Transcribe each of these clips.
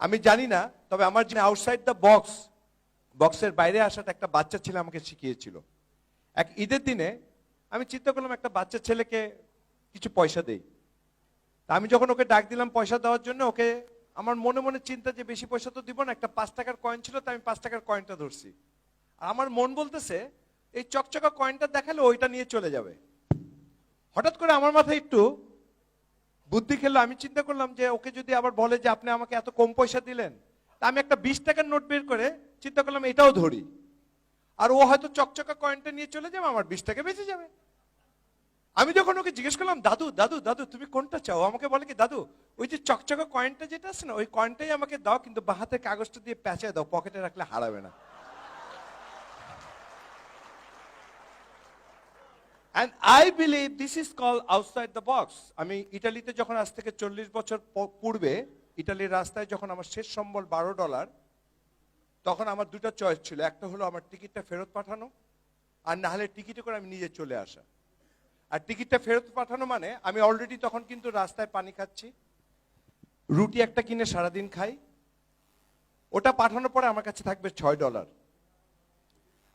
আমি জানি না, তবে আমার যে আউটসাইড দ্য বক্সের বাইরে আসাটা একটা বাচ্চা ছেলে আমাকে শিখিয়েছিল। এক ঈদের দিনে আমি চিন্তা করলাম একটা বাচ্চা ছেলেকে কিছু পয়সা দেই। তা আমি যখন ওকে ডাক দিলাম পয়সা দেওয়ার জন্য, ওকে আমার মনে মনে চিন্তা যে বেশি পয়সা তো দিব না, একটা 5 টাকার কয়েন ছিল, তাই আমি 5 টাকার কয়েনটা ধরছি। আর আমার মন বলতেছে এই চকচকা কয়েনটা দেখালে ওইটা নিয়ে চলে যাবে। হঠাৎ করে আমার মাথায় একটু বুদ্ধি খেললো। আমি চিন্তা করলাম যে ওকে যদি আবার বলে যে আপনি আমাকে এত কম পয়সা দিলেন, তা আমি একটা 20 টাকার নোট বের করে চিন্তা করলাম এটাও ধরি, আর ও হয়তো চকচকা কয়েনটা নিয়ে চলে যাবে, আমার 20 টাকা বেঁচে যাবে। আমি যখন ওকে জিজ্ঞেস করলাম দাদু দাদু দাদু তুমি কোনটা চাও, আমাকে বলে কি দাদু ওই যে চকচকা কয়েনটা যেটা আছে না ওই কয়েনটাই আমাকে দাও, কিন্তু বাঁ হাতের কাগজটা দিয়ে প্যাঁচায় দাও, পকেটে রাখলে হারাবে না। And I believe this is called outside the box. আমি ইটালিতে যখন আজ থেকে 40 বছর পূর্বে ইটালির রাস্তায় যখন আমার শেষ সম্বল $12, তখন আমার দুটো চয়েস ছিল। একটা হলো আমার টিকিটটা ফেরত পাঠানো, আর না হলে টিকিটে করে আমি নিজে চলে আসা। আর টিকিটটা ফেরত পাঠানো মানে আমি অলরেডি তখন কিন্তু রাস্তায় পানি খাচ্ছি, রুটি একটা কিনে সারাদিন খাই, ওটা পাঠানোর পরে আমার কাছে থাকবে $6।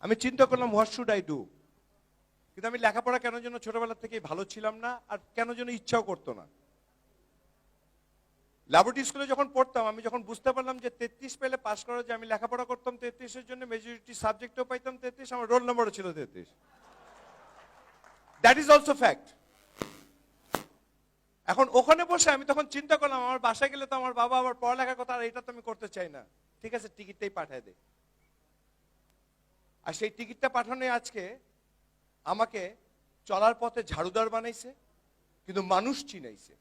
আমি চিন্তা করলাম হোয়াট শুড আই ডু। কিন্তু আমি লেখাপড়া কেন যেন ছোটবেলা থেকেই ভালো ছিলাম না, আর কেন যেন ইচ্ছাও করতো না। ল্যাবরেটরি স্কুলে যখন পড়তাম, আমি যখন বুঝতে পারলাম যে 33 পেলে পাস করা যায়, আমি লেখাপড়া করতাম 33-এর জন্য, মেজরিটি সাবজেক্টও পাইতাম 33, আমার রোল নম্বরও ছিল 33। That is also fact. এখন ওখানে বসে আমি তখন চিন্তা করলাম আমার বাসায় গেলে তো আমার বাবা আবার পড়ালেখার কথা, আর এটা তো আমি করতে চাই না। ঠিক আছে, টিকিটটাই পাঠায় দে। আর সেই টিকিটটা পাঠানো আজকে আমাকে চলার পথে ঝাড়ুদার বানাইছে, কিন্তু মানুষ চিনাইছে।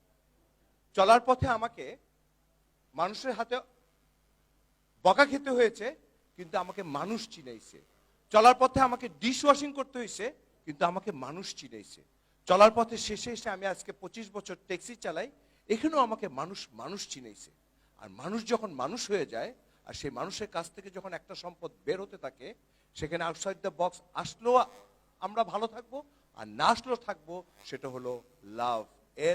চলার পথে আমাকে মানুষের হাতে বকা খেতে হয়েছে, কিন্তু আমাকে মানুষ চিনাইছে। চলার পথে আমাকে ডিশ ওয়াশিং করতে হয়েছে, কিন্তু আমাকে মানুষ চিনাইছে। চলার পথে শেষে এসে আমি আজকে 25 বছর ট্যাক্সি চালাই, এখানেও আমাকে মানুষ চিনাইছে। আর মানুষ যখন মানুষ হয়ে যায়, আর সেই মানুষের কাছ থেকে যখন একটা সম্পদ বের হতে থাকে, সেখানে আউটসাইড দ্য বক্স আসলেও আমরা ভালো থাকবো, আর না আসলেও থাকবো। সেটা হলো লাভ,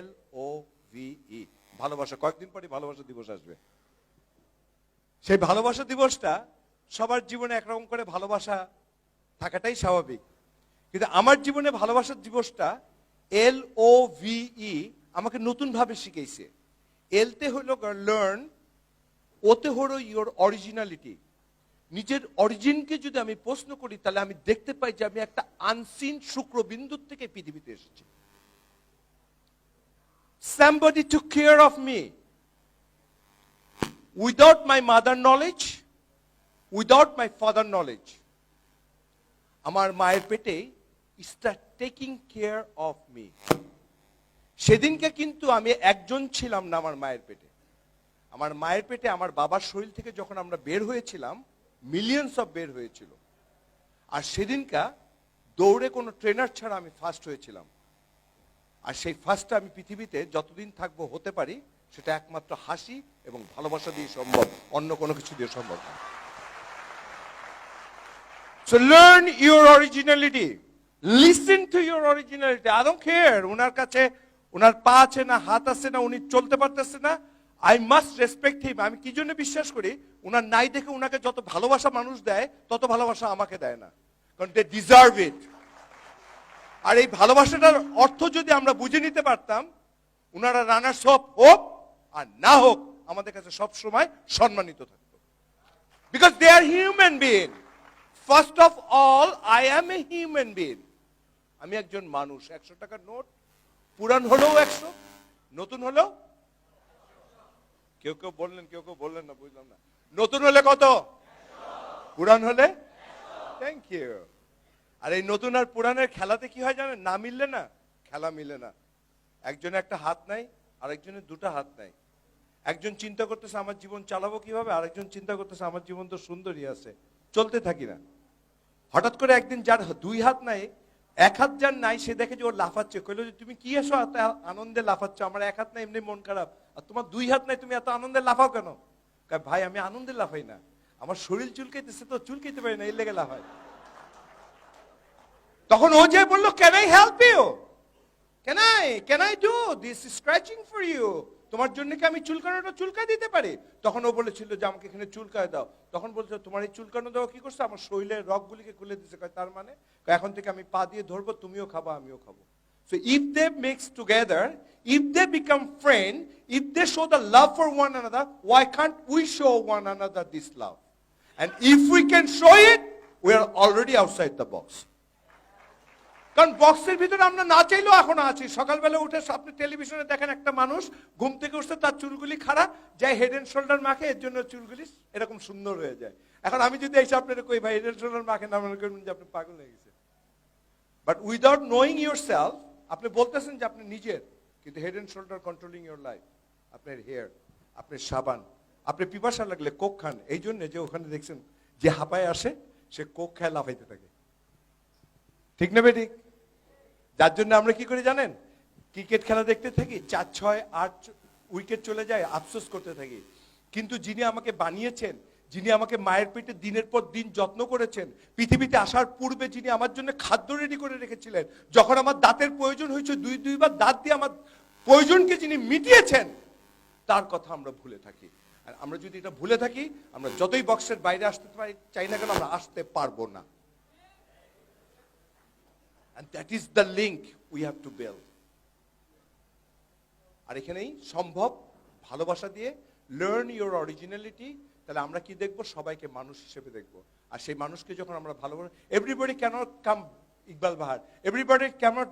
LOVE, ভালোবাসা। কয়েকদিন পরে ভালোবাসা দিবস আসবে। সেই ভালোবাসা দিবসটা সবার জীবনে একরকম করে ভালোবাসা থাকাটাই স্বাভাবিক, কিন্তু আমার জীবনে ভালোবাসার দিবসটা LOVE আমাকে নতুন ভাবে শিখাইছে। এলতে হলো লার্ন, ওতে হলো ইওর অরিজিনালিটি। নিজের অরিজিনকে যদি আমি প্রশ্ন করি, তাহলে আমি দেখতে পাই যে আমি একটা আনসিন শুক্রবিন্দুর থেকে পৃথিবীতে এসেছি। Somebody took care of me without my mother knowledge, without my father knowledge. আমার মায়ের পেটে start taking care of me. সেদিনকে কিন্তু আমি একজন ছিলাম না আমার মায়ের পেটে। আমার মায়ের পেটে আমার বাবার শরীর থেকে যখন আমরা বের হয়েছিলাম, মিলিয়নস অফ বের হয়েছিল। আর সেদিনকা দৌড়ে কোনো ট্রেনার ছাড়া আমি ফার্স্ট হয়েছিলাম। আর সেই ফার্স্টটা আমি পৃথিবীতে যতদিন থাকবো হতে পারি, সেটা একমাত্র হাসি এবং ভালোবাসা দিয়ে সম্ভব, অন্য কোনো কিছু দিয়ে সম্ভব না। So learn your originality. Listen to your originality. I don't care উনার কাছে উনার পা আছে না, হাত আছে না, উনি চলতে পারতেছে না, I must respect him. আমি কি জন্য বিশ্বাস করি, উনার নাই দেখে উনাকে যত ভালোবাসা মানুষ দেয়, তত ভালোবাসা আমাকে দেয় না, কারণ they deserve it. আর এই ভালোবাসাটার অর্থ যদি আমরা বুঝে নিতে পারতাম, উনারা রানার্স আপ হোক আর না হোক আমাদের কাছে সব সময় সম্মানিত থাকতো, because they are human being. First of all I am a human being. আমি একজন মানুষ। 100 টাকার নোট পুরান হলেও 100, নতুন হলেও, কেউ কেউ বললেন না, বুঝলাম না। নতুন হলে কত? পুরান হলে? Thank you. আর এই নতুন আর পুরানের খেলাতে কি হয় জানেন? না মিললে না খেলা মিলে না। একজনের একটা হাত নাই, আরেকজনের দুটো হাত নাই। একজন চিন্তা করতেছে আমার জীবন চালাবো কিভাবে, আরেকজন চিন্তা করতেছে আমার জীবন তো সুন্দরই আছে, চলতে থাকি না। হঠাৎ করে একদিন যার 2 হাত নাই, 1 হাত যার নাই, সে দেখে যে ও লাফাচ্ছে। কইলো যে তুমি কি এসো এত আনন্দে লাফাচ্ছ, আমার 1 হাত নাই, এমনি মন খারাপ, আর তোমার 2 হাত নাই, তুমি এত আনন্দে লাফাও কেন? ভাই আমি আনন্দে লাফাই না, আমার শরীর চুলকাইতেছে তো চুলকাইতে পারি না, এর লেগে লাফাই। তখন ও যে বললো, can I help you, can I do this scratching for you? তোমার জন্য কি আমি চুলকানোটা চুলকায় দিতে পারি? তখন ও বলেছিল যে আমাকে এখানে চুলকায় দাও। তখন বলছে তোমার এই চুলকানো দেওয়া কি করছে? আমার শরীরের রগগুলিকে খুলে দিচ্ছে। তার মানে এখন থেকে আমি পা দিয়ে ধরবো, তুমিও খাবো আমিও খাবো। So if they mix together, if they become friends, if they show the love for one another, why can't we show one another this love? And if we can show it, we are already outside the box. কারণ বক্সের ভিতরে আমরা না চাইলেও এখন আছি। সকালবেলা উঠে আপনি টেলিভিশনে দেখেন একটা মানুষ ঘুম থেকে উঠছে, তার চুলগুলি খাড়া, যাই হেড এন্ড শোল্ডার মাখে, এর জন্য চুলগুলি এরকম সুন্দর হয়ে যায়। এখন আমি যদি এসে আপনার কই ভাই হেড এন্ড শোল্ডার মাখেন, না মনে করবেন যে আপনি পাগল হয়ে গেছে। But without knowing your self, আপনি বলতেছেন যে আপনি নিজের, কিন্তু head and shoulder controlling your life. আপনার হেয়ার, আপনার সাবান, আপনি পিপাসা লাগলে কোক খান, এই জন্য যে ওখানে দেখছেন যে হাঁপায় আসে সে কোক খায় লাফাইতে থাকে, ঠিক না বেঠিক? যার জন্য আমরা কি করি জানেন? ক্রিকেট খেলা দেখতে থাকি, 4, 6, 8 উইকেট চলে যায়, আফসোস করতে থাকি। কিন্তু যিনি আমাকে বানিয়েছেন, যিনি আমাকে মায়ের পেটে দিনের পর দিন যত্ন করেছেন, পৃথিবীতে আসার পূর্বে যিনি আমার জন্য খাদ্য রেডি করে রেখেছিলেন, যখন আমার দাঁতের প্রয়োজন হয়েছে 2-2বার দাঁত দিয়ে আমার প্রয়োজনকে যিনি মিটিয়েছেন, তার কথা আমরা ভুলে থাকি। আর আমরা যদি এটা ভুলে থাকি, আমরা যতই বক্সের বাইরে আসতে চাই না কেন, আমরা আসতে পারবো না। And that is the link we have to build. আর এখানেই সম্ভব ভালোবাসা দিয়ে learn your originality। তাহলে আমরা কি দেখবো? সবাইকে মানুষ হিসেবে দেখবো। আর সেই মানুষকে যখন আমরা ভালোবাসি, everybody cannot come ইকবাল বাহার, everybody cannot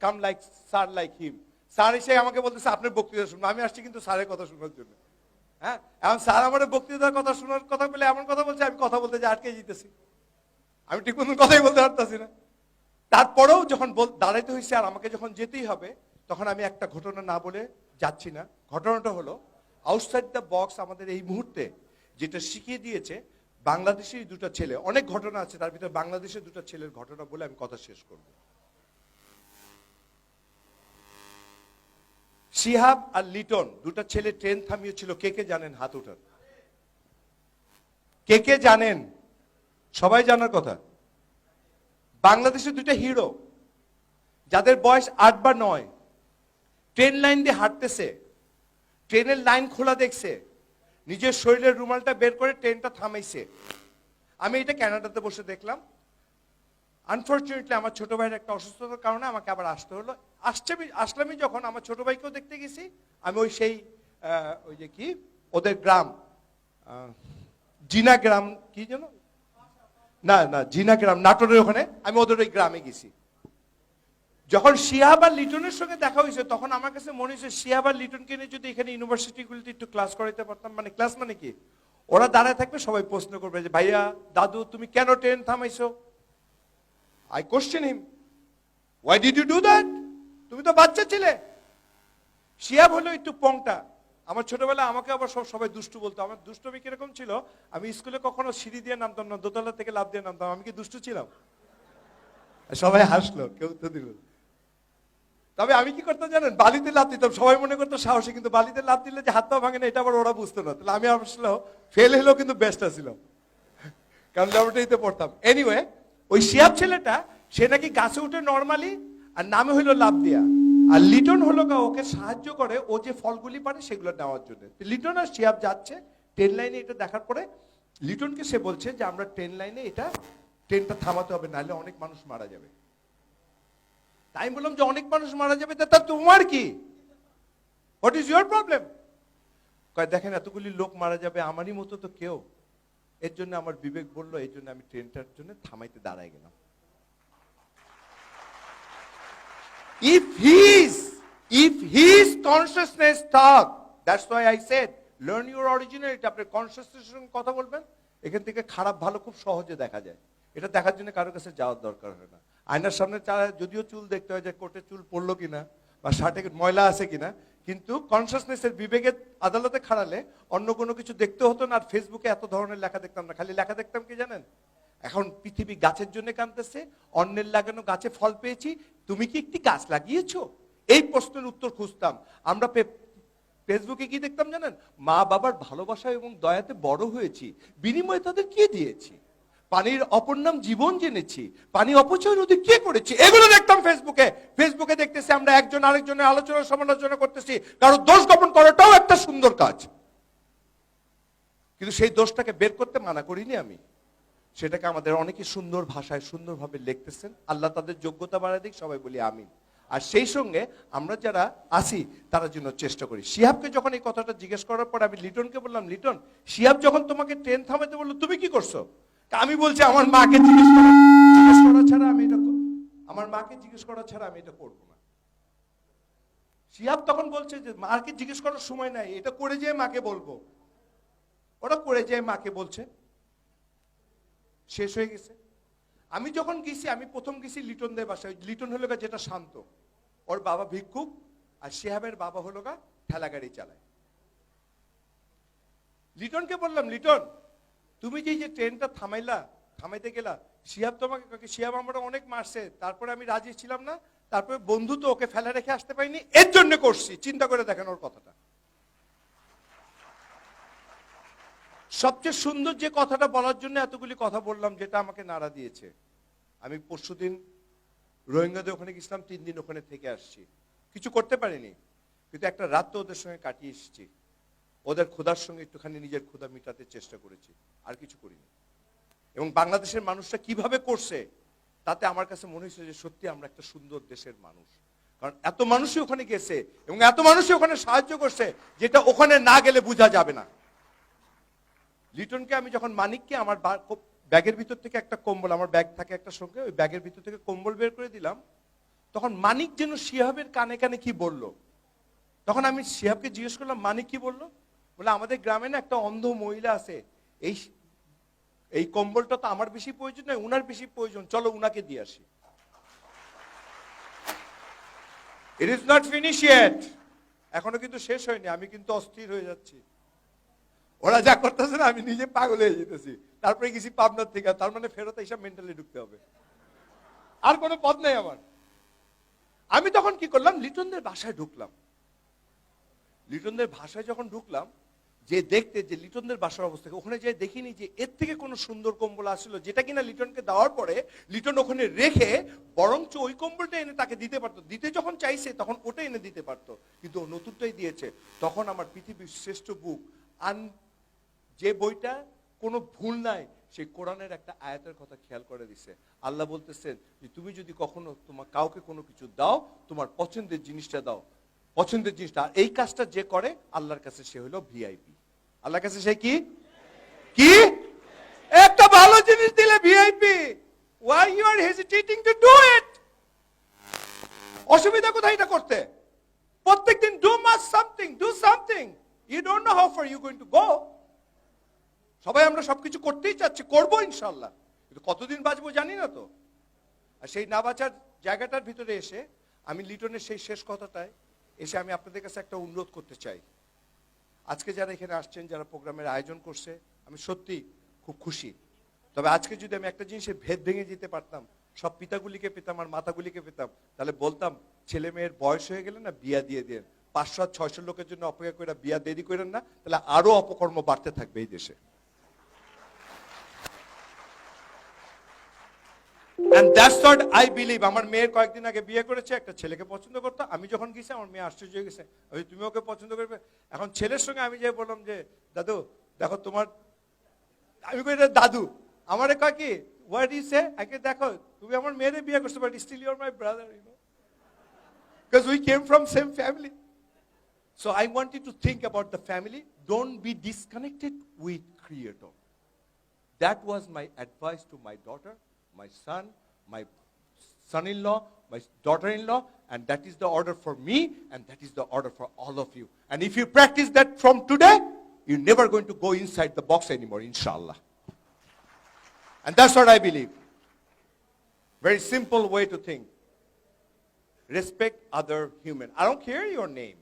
come like sir like him। Sir এসে আমাকে বলতেছে আপনার বক্তৃতা শুনবো, আমি আসছি কিন্তু স্যারের কথা শোনার জন্য। হ্যাঁ, এখন স্যার আমার বক্তৃতার কথা শোনার কথা বলে এমন কথা বলছে, আমি কথা বলতে যে আটকে যেতেছি, আমি ঠিক মতন কথাই বলতে পারতেছি না। তারপরেও যখন দাঁড়াইতে হয়েছে আর আমাকে যখন যেতেই হবে, তখন আমি একটা ঘটনা না বলে যাচ্ছি না। ঘটনাটা হলো আউটসাইড দ্য বক্স আমাদের এই মুহূর্তে যেটা শিখিয়ে দিয়েছে বাংলাদেশের দুটো ছেলে। অনেক ঘটনা আছে, তার ভিতরে বাংলাদেশের দুটো ছেলের ঘটনা বলে আমি কথা শেষ করব। শিহাব আর লিটন দুটো ছেলে ট্রেন থামিয়েছিল। কে কে জানেন? হাত উঠান। কে কে জানেন? সবাই জানার কথা। বাংলাদেশের দুইটা হিরো, যাদের বয়স 8 বা 9, ট্রেন লাইন দিয়ে হাঁটতেছে, ট্রেনের লাইন খোলা দেখছে, নিজের শরীরের রুমালটা বের করে ট্রেনটা থামাইছে। আমি এটা কানাডাতে বসে দেখলাম। আনফরচুনেটলি আমার ছোট ভাইয়ের একটা অসুস্থতার কারণে আমাকে আবার আসতে হলো। আসলামই যখন আমার ছোট ভাইকেও দেখতে গেছি, আমি ওই যে কি ওদের গ্রাম, জিনা গ্রাম, কি যেন, না জিনা গ্রাম, নাটোরের ওখানে, আমি ওদের ওই গ্রামে গেছি। যখন শিহাব আর লিটনের সঙ্গে দেখা হয়েছে, তখন আমার কাছে মনে হয়েছে শিহাব আর লিটনকে নিয়ে যদি এখানে ইউনিভার্সিটিগুলিতে একটু ক্লাস করাইতে পারতাম। মানে ক্লাস মানে কি, ওরা দাঁড়ায় থাকবে, সবাই প্রশ্ন করবে যে ভাইয়া, দাদু, তুমি কেন train থামাইছো? I question him, why did you do that? তুমি তো বাচ্চা ছিলে। শিহাব হলো একটু পংটা। আমার ছোটবেলায় আমাকে আবার সবাই দুষ্টু বলতো। আমার দুষ্টমি কিরকম ছিল, আমি স্কুলে কখনো সিঁড়ি দিয়ে নামতাম না, দোতলা থেকে লাফ দিয়ে নামতাম। আমি কি দুষ্টু ছিলাম? সবাই হাসলো, কেউ তো দিল। তবে আমি কি করতাম জানেন? বালিতে লাফ দিতাম। সবাই মনে করতো সাহসী, কিন্তু বালিতে লাফ দিলে যে হাত পা ভাঙে না, এটা আবার ওরা বুঝতো না। তাহলে আমি আসলে ফেল হলেও কিন্তু বেস্ট ছিলাম, কারণ ল্যাবরেটরিতে পড়তাম। এনিওয়ে, ওই শিহাব ছেলেটা, সে নাকি গাছে উঠে নর্মালি, আর নামে হইলো লাফ দিয়া। আর লিটন হলো ওকে সাহায্য করে ও যে ফলগুলি পারে সেগুলো নেওয়ার জন্য। লিটন আর শিহাব যাচ্ছে ট্রেন লাইনে। এটা দেখার পরে লিটনকে সে বলছে যে আমরা ট্রেন লাইনে ট্রেনটা থামাতে হবে, নাহলে অনেক মানুষ মারা যাবে। তাই আমি বললাম যে অনেক মানুষ মারা যাবে, তা তোমার কি? What is your problem? কয় দেখেন, এতগুলি লোক মারা যাবে, আমারই মতো তো কেউ। এর জন্য আমার বিবেক বললো, এই জন্য আমি ট্রেনটার জন্য থামাইতে দাঁড়ায় গেলাম। If his consciousness talk, that's why I said, learn your originality. আপনার কনসিয়াসনেস সঙ্গে কথা বলবেন, এখান থেকে খারাপ ভালো খুব সহজে দেখা যায়। এটা দেখার জন্য কারোর কাছে যাওয়ার দরকার হয় না। আয়নার সামনে যদিও চুল দেখতে হয় যে কোটে চুল পড়লো কিনা বা শার্টে ময়লা আছে কিনা, কিন্তু কনসিয়াসনেসের বিবেকের আদালতে খাড়ালে অন্য কোনো কিছু দেখতে হতো না। আর ফেসবুকে এত ধরনের লেখা দেখতাম না, খালি লেখা দেখতাম কি জানেন? এখন পৃথিবী গাছের জন্য কাঁদতেছে, অন্যের লাগানো গাছে ফল পেয়েছি, তুমি কি একটি গাছ লাগিয়েছো? এই প্রশ্নের উত্তর খুঁজতাম। আমরা ফেসবুকে কি দেখতাম জানেন? মা বাবার ভালোবাসা এবং দয়াতে বড় হয়েছি, বিনিময়ে তাদের কি দিয়েছি? পানির অপর নাম জীবন জেনেছি, পানি অপচয় রোধে কে করেছে, এগুলো দেখতাম ফেসবুকে দেখতেছি আমরা একজন আরেকজনের আলোচনা সমালোচনা করতেছি, কারো দোষ গোপন করাটাও একটা সুন্দর কাজ, কিন্তু সেই দোষটাকে বের করতে মানা করিনি আমি, সেটাকে আমাদের অনেকে সুন্দর ভাষায় সুন্দরভাবে লিখতেছেন, আল্লাহ তাদের যোগ্যতা বাড়ায় দিক, সবাই বলি আমিন। আর সেই সঙ্গে আমরা যারা আসি তারা জন্য চেষ্টা করি। শিহাবকে যখন এই কথাটা জিজ্ঞেস করার পর আমি লিটনকে বললাম, লিটন, শিহাব যখন তোমাকে ট্রেন থামাতে বললো তুমি কি করছো? আমি বলছি আমার মাকে জিজ্ঞেস করা ছাড়া আমি এটা, আমার মাকে জিজ্ঞেস করা ছাড়া আমি এটা করবো না। শিহাব তখন বলছে যে মাকে জিজ্ঞেস করার সময় নাই, এটা করে যেয়ে মাকে বলবো। ওরা করে যেয়ে মাকে বলছে, শেষ হয়ে গেছে। আমি যখন গেছি, আমি প্রথম গেছি লিটনদের বাসায়। লিটন হলো যেটা শান্ত, ওর বাবা ভিক্ষুক, আর শিহাবের বাবা হলো ঠেলা গাড়ি চালায়। লিটনকে বললাম, লিটন তুমি যে ট্রেনটা থামাইতে গেলা, শিহাব তোমাকে, শিহাব আমরা অনেক মারছে, তারপরে আমি রাজি ছিলাম না, তারপরে বন্ধু তো ওকে ফেলে রেখে আসতে পারিনি, এর জন্য করছি। চিন্তা করে দেখেন ওর কথাটা। সবচেয়ে সুন্দর যে কথাটা বলার জন্য এতগুলি কথা বললাম, যেটা আমাকে নাড়া দিয়েছে, আমি পরশুদিন রোহিঙ্গাদের ওখানে গেছিলাম, 3 দিন ওখানে থেকে আসছি, কিছু করতে পারিনি, কিন্তু একটা রাত তো ওদের সঙ্গে কাটিয়ে এসেছি, ওদের ক্ষুধার সঙ্গে একটুখানি নিজের ক্ষুধা মিটাতে চেষ্টা করেছি, আর কিছু করিনি। এবং বাংলাদেশের মানুষরা কিভাবে করছে তাতে আমার কাছে মনে হয়েছে যে সত্যি আমরা একটা সুন্দর দেশের মানুষ, কারণ এত মানুষই ওখানে গেছে এবং এত মানুষই ওখানে সাহায্য করছে, যেটা ওখানে না গেলে বোঝা যাবে না। লিটনকে আমি যখন মানিককে আমার ব্যাগের ভিতর থেকে একটা কম্বল, আমার ব্যাগ থাকে একটা সঙ্গে, ওই ব্যাগের ভিতর থেকে কম্বল বের করে দিলাম, তখন মানিক যেন শিহাবের কানে কানে কি বলল, তখন আমি শিহাবকে জিজ্ঞেস করলাম, মানিক কি বললো? বলে আমাদের গ্রামে না একটা অন্ধ মহিলা আছে, এই কম্বলটা তো আমার বেশি প্রয়োজন নয়, উনার বেশি প্রয়োজন, চলো উনাকে দিয়ে আসি। It is not finish yet, এখনো কিন্তু শেষ হয়নি, আমি কিন্তু অস্থির হয়ে যাচ্ছি। ওরা যা করতেছে না, আমি নিজে পাগল হয়ে যেতেছি। তারপরে গেছি পাবনার থেকে, তার মানে ফেরত এইসব মেন্টালি ঢুকতে হবে, আর কোনো পথ নেই আমার। আমি তখন কি করলাম, লিটনদের বাসায় ঢুকলাম। লিটনদের ভাষায় যখন ঢুকলাম, যে দেখতে যে লিটনদের বাসার অবস্থা, ওখানে যে দেখিনি যে এর থেকে কোনো সুন্দর কম্বল আসলো, যেটা কিনা লিটনকে দেওয়ার পরে লিটন ওখানে রেখে বরঞ্চ ওই কম্বলটা এনে তাকে দিতে পারতো, দিতে যখন চাইছে তখন ওটা এনে দিতে পারতো, কিন্তু ও নতুনটাই দিয়েছে। তখন আমার পৃথিবীর শ্রেষ্ঠ বুক, যে বইটা কোনো ভুল নাই, সেই কোরআনের একটা আয়াতের কথা খেয়াল করে দিছে। আল্লাহ বলতেছেন যে তুমি যদি কখনো তোমার কাউকে কোনো কিছু দাও, তোমার পছন্দের জিনিসটা দাও, পছন্দের জিনিসটা। আর এই কাজটা যে করে আল্লাহর কাছে সে হলো ভিআইপি। আল্লাহর কাছে সে কি কি একটা ভালো জিনিস দিলে VIP. Why you are hesitating to do it? অসুবিধা কোথায় এটা করতে? প্রত্যেকদিন do something. You don't know how far you going to go. সবাই আমরা সবকিছু করতেই চাচ্ছি, করবো ইনশাল্লাহ, কিন্তু কতদিন বাঁচবো জানি না তো। আর সেই না বাঁচার জায়গাটার ভিতরে এসে আমি লিটনের সেই শেষ কথাটায় এসে আমি আপনাদের কাছে একটা অনুরোধ করতে চাই। আজকে যারা এখানে আসছেন, যারা প্রোগ্রামের আয়োজন করছে, আমি সত্যি খুব খুশি। তবে আজকে যদি আমি একটা জিনিসের ভেদ ভেঙে যেতে পারতাম, সব পিতাগুলিকে পেতাম আর মাতাগুলিকে পেতাম, তাহলে বলতাম ছেলে মেয়ের বয়স হয়ে গেলে না বিয়া দিয়ে দেন, 500-600 লোকের জন্য অপেক্ষা করে বিয়া দেরি করেন না, তাহলে আরো অপকর্ম বাড়তে থাকবে এই দেশে। And that's what I believe. আমার মেয়ের কয়েকদিন আগে বিয়ে করেছে, একটা ছেলেকে পছন্দ করতো। আমি যখন গেছি আমার মেয়ে আশ্চর্য হয়ে গেছে, তুমি ওকে পছন্দ করবে? এখন ছেলের সঙ্গে আমি যে বললাম যে দাদু দেখো তোমার, আমি কই দাদু, আমারে কয় কি হোয়াট ইজ সে, আগে দেখো তুমি আমার মেয়েরে বিয়ে করছো, but still you are my brother, you know, because we came from same family. So I want you to think about the family, don't be disconnected with creator. That was my advice to my daughter, my son-in-law, my daughter-in-law, and that is the order for me, and that is the order for all of you. And if you practice that from today, you're never going to go inside the box anymore, inshallah. And that's what I believe. Very simple way to think. Respect other human. I don't care your name.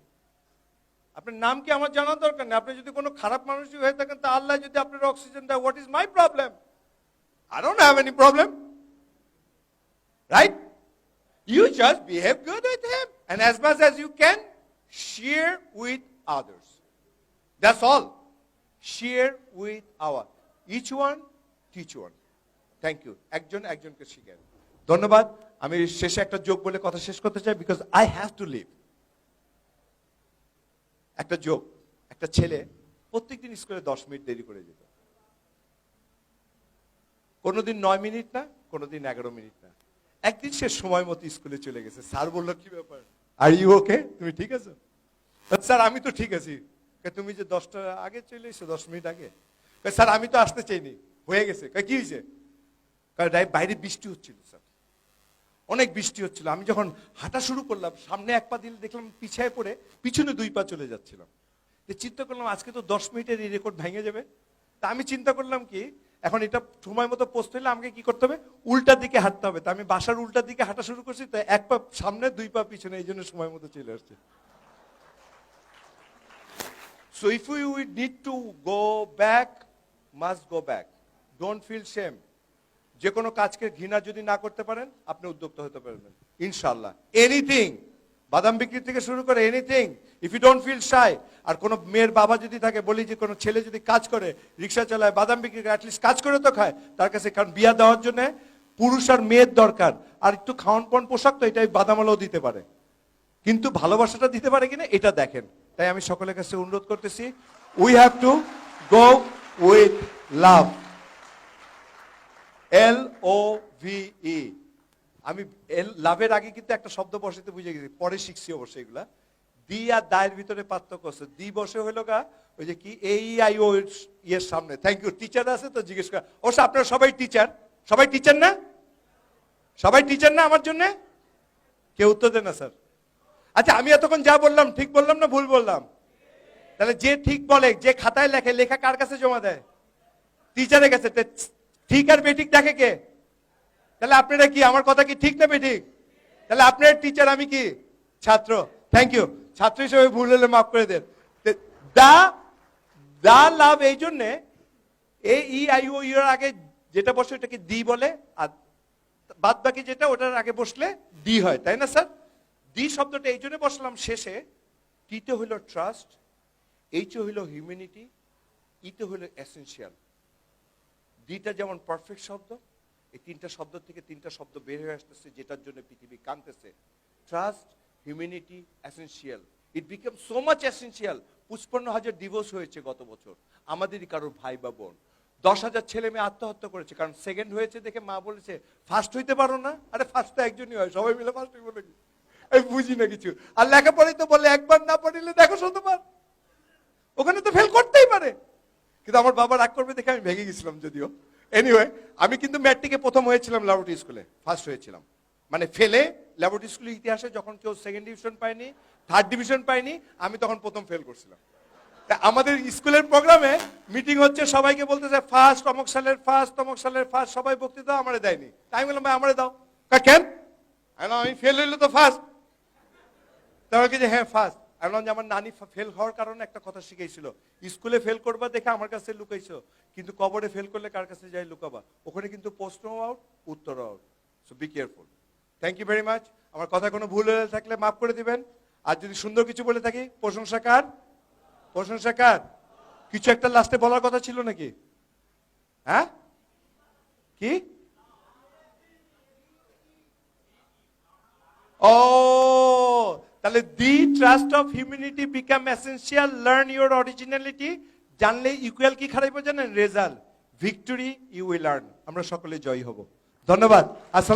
আপনার নাম কি আমার জানা দরকার নেই। আপনি যদি কোনো খারাপ মানুষই হয়ে থাকেন, তা আল্লাহ যদি আপনার অক্সিজেন দেয়, what is my problem? I don't have any problem. Right? You just behave good with him. And as much as you can, share with others. That's all. Share with each one, teach one. Thank you, একজন একজনকে শিখেন। ধন্যবাদ। আমি শেষে একটা joke বলে কথা শেষ করতে চাই, because I have to leave. একটা জোক, একটা ছেলে প্রত্যেকদিন স্কুলে 10 মিনিট দেরি করে যেত। কোনোদিন 9 মিনিট না, কোনোদিন 11 মিনিট না। একদিন সে সময় মতো স্কুলে চলে গেছে। স্যার বললো, কি ব্যাপার, আর ইউ ওকে, তুমি ঠিক আছো? স্যার আমি তো ঠিক আছি। তুমি যে 10টা আগে চলে এসো, 10 মিনিট আগে। স্যার আমি তো আসতে চাইনি, হয়ে গেছে। কি হয়েছে? বাইরে বৃষ্টি হচ্ছিল স্যার, অনেক বৃষ্টি হচ্ছিল। আমি যখন হাঁটা শুরু করলাম, সামনে 1 পা দিলে দেখলাম পিছিয়ে পড়ে পিছনে 2 পা চলে যাচ্ছিলাম। চিন্তা করলাম আজকে তো 10 মিনিটের এই রেকর্ড ভেঙে যাবে। তা আমি চিন্তা করলাম কি, এখন এটা সময় মতো পৌঁছতে হলে আমাকে কি করতে হবে, উল্টার দিকে হাঁটতে হবে। তা আমি বাসার উল্টার দিকে হাঁটা শুরু করছি, তো 1 পা সামনে 2 পা পিছনে, এই জন্য সময় মতো চলে আসছে। So if we need to go back, must go back. Don't feel shame. যে কোনো কাজকে ঘৃণা যদি না করতে পারেন, আপনি উদ্যোক্তা হতে পারবেন ইনশাআল্লাহ। এনিথিং, বাদাম বিক্রি থেকে শুরু করে anything, if you don't feel shy. আর কোনো মেয়ের বাবা যদি থাকে, বলি যে কোনো ছেলে যদি কাজ করে, রিক্সা চালায়, বাদাম বিক্রি করে, অ্যাটলিস্ট কাজ করে তো খায় তার কাছে। কারণ বিয়া দেওয়ার জন্য পুরুষ আর মেয়ের দরকার, আর একটু খাওয়ান পান পোশাক, তো এটাই বাদামালাও দিতে পারে, কিন্তু ভালোবাসাটা দিতে পারে কিনা এটা দেখেন। তাই আমি সকলের কাছে অনুরোধ করতেছি, we have to go with love, LOVE। আমি লাভের আগে কিন্তু একটা শব্দ বসাতে বুঝে গেছি, পরে শিখছি অবশ্যই এগুলা। দি আর দায়ের ভিতরে পার্থক্য আছে। দি বসে হইলো গা ওই যে কি AEIO এর সামনে। Thank you. টিচার আছে তো জিজ্ঞেস করা। অবশ্য আপনারা সবাই টিচার, সবাই টিচার না? সবাই টিচার না আমার জন্য? কেউ উত্তর দেন না স্যার। আচ্ছা, আমি এতক্ষণ যা বললাম ঠিক বললাম না ভুল বললাম? তাহলে যে ঠিক বলে, যে খাতায় লেখে, লেখা কার কাছে জমা দেয়? টিচারের কাছে। ঠিক আর বেঠিক দেখে কে? তাহলে আপনারা কি, আমার কথা কি ঠিক না বেঠিক? তাহলে আপনার টিচার, আমি কি ছাত্র। Thank you. ছাত্র হিসেবে ভুল হলে মাফ করে দেন। দা লাভ, এই জন্যে AEIO এর আগে যেটা বসে ওটাকে দি বলে, আর বাদ বাকি যেটা ওটার আগে বসলে ডি হয়, তাই না স্যার? ডি শব্দটা এই জন্য বসলাম শেষে। টিতে হইল ট্রাস্ট, এইচে হইল হিউম্যানিটি, ইতে হইল এসেনশিয়াল। ডিটা যেমন পারফেক্ট শব্দ, এই 3টা শব্দ থেকে 3টা শব্দ বের হয়ে আসতেছে, যেটার জন্য পৃথিবী কাঁদতেছে। Trust, humanity, essential. It became so much essential. 55,000 divorce হয়েছে গত বছর, আমাদেরই কারোর ভাই বা বোন। 10,000 ছেলে মেয়ে আত্মহত্যা করেছে, কারণ সেকেন্ড হয়েছে দেখে মা বলেছে ফার্স্ট হইতে পারো না। আরে ফার্স্ট তো একজনই হয়, সবাই মিলে ফার্স্ট হইব নাকি? আমি বুঝি না কিছু। আর লেখাপড়াই তো বলে একবার না পড়িলে দেখো শতবার, ওখানে তো ফেল করতেই পারে। কিন্তু আমার বাবা রাগ করবে দেখে আমি ভেঙে গেছিলাম যদিও। এনিওয়ে, আমি কিন্তু ম্যাট্রিকে প্রথম হয়েছিলাম ল্যাবরেটরি স্কুলে, ফার্স্ট হয়েছিলাম। মানে ফেলে ল্যাবরেটরি স্কুলের ইতিহাসে যখন কেউ সেকেন্ড ডিভিশন পায়নি, থার্ড ডিভিশন পায়নি, আমি তখন প্রথম ফেল করছিলাম। আমাদের স্কুলের প্রোগ্রামে মিটিং হচ্ছে, সবাইকে বলতেছে ফার্স্ট, অমুক সালের ফার্স্ট, তমুক সালের ফার্স্ট, সবাই বক্তৃতা আমারে দেয়নি। তাই বললাম ভাই আমারে দাও। কেন? আমি ফেল হইলে তো ফার্স্ট। তাহলে কি যে হ্যাঁ ফার্স্ট। আমি বললাম যে আমার নানি ফেল হওয়ার কারণে একটা কথা শিখাইছিল, স্কুলে ফেল করবা দেখে আমার কাছে লুকাইছো, কিন্তু কবরে ফেল করলে কার কাছে যাই লুকাবা? ওখানে কিন্তু প্রশ্নও আউট, উত্তরও out. So be careful. Thank you very much. আমার কথা কোনো ভুল হয়ে থাকলে মাফ করে দিবেন। আর যদি সুন্দর কিছু বলে থাকি, প্রশংসা কার? প্রশংসা কার? কিছু একটা লাস্টে বলার কথা ছিল নাকি? হ্যাঁ কি? ও, তাহলে the trust of humanity became essential, learn your originality. জানলে ইকুয়াল কি খারাপ জানেন? Result. Victory you will learn. আমরা সকলে জয়ী হব। ধন্যবাদ। আসসালাম।